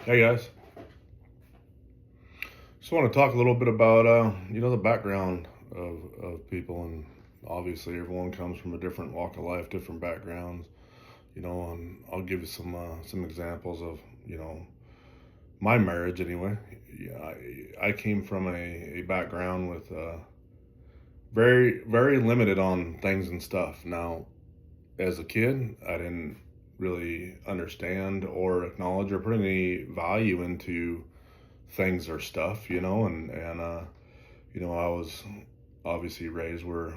Hey guys, just want to talk a little bit about the background of people, and obviously everyone comes from a different walk of life, different backgrounds, and I'll give you some examples of my marriage anyway. Yeah, I came from a background with very very limited on things and stuff. Now, as a kid, I didn't really understand or acknowledge or put any value into things or stuff, and I was obviously raised where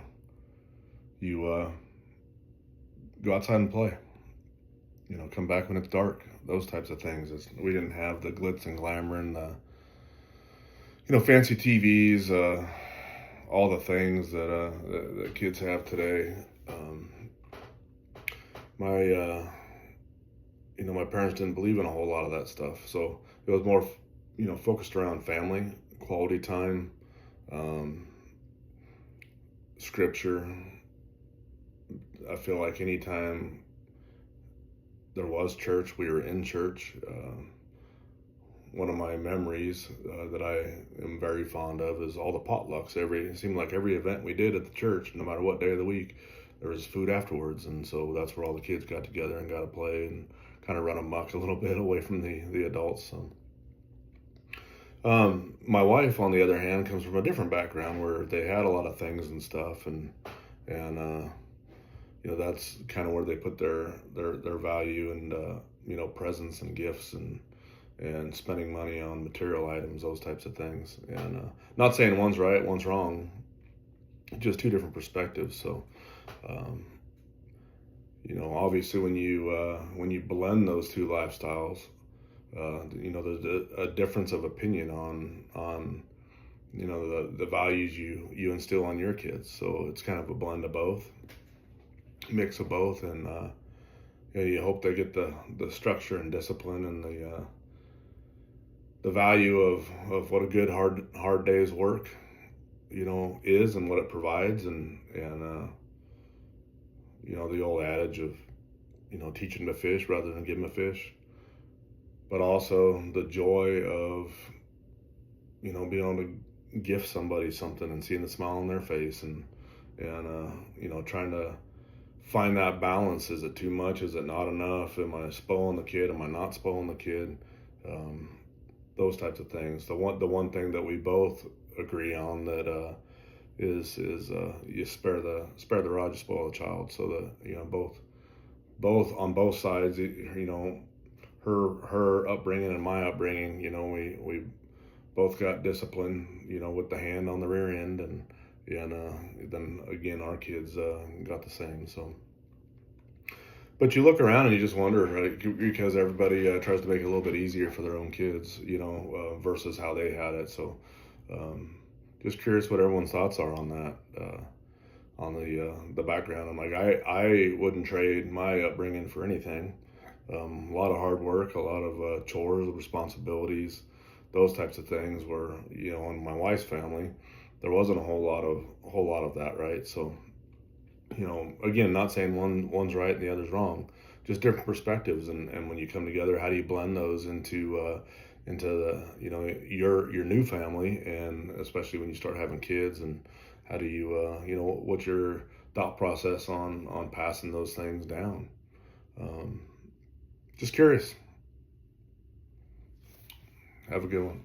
you go outside and play, come back when it's dark, those types of things. We didn't have the glitz and glamour and the fancy TVs, all the things that kids have today. My my parents didn't believe in a whole lot of that stuff, so it was more focused around family, quality time, um, scripture. I feel like anytime there was church, we were in church. One of my memories that I am very fond of is all the potlucks. It seemed like every event we did at the church, no matter what day of the week, there was food afterwards, and so that's where all the kids got together and got to play and kind of run amok a little bit away from the adults. So. My wife, on the other hand, comes from a different background where they had a lot of things and stuff, and that's kind of where they put their value and presents and gifts and spending money on material items, those types of things. And not saying one's right, one's wrong, just two different perspectives. So, obviously, when you blend those two lifestyles, there's a difference of opinion on the values you instill on your kids. So it's kind of a blend of both, mix of both, and you hope they get the structure and discipline and the value of what a good hard day's work is, and what it provides, and the old adage of teach them to fish rather than give them a fish, but also the joy of being able to gift somebody something and seeing the smile on their face, and trying to find that balance. Is it too much? Is it not enough? Am I spoiling the kid? Am I not spoiling the kid? Those types of things. The one thing that we both agree on that is you spare the rod, you spoil the child. So that both on both sides, her upbringing and my upbringing, we both got discipline, with the hand on the rear end, and then again our kids got the same. So, but you look around and you just wonder, right? Because everybody tries to make it a little bit easier for their own kids, versus how they had it. So, just curious what everyone's thoughts are on that, on the background. I'm like, I wouldn't trade my upbringing for anything. A lot of hard work, a lot of chores, responsibilities, those types of things. Where in my wife's family, there wasn't a whole lot of that, right? So, again, not saying one's right and the other's wrong, just different perspectives. And when you come together, how do you blend those into the your new family, and especially when you start having kids, and how do you what's your thought process on passing those things down? Just curious. Have a good one.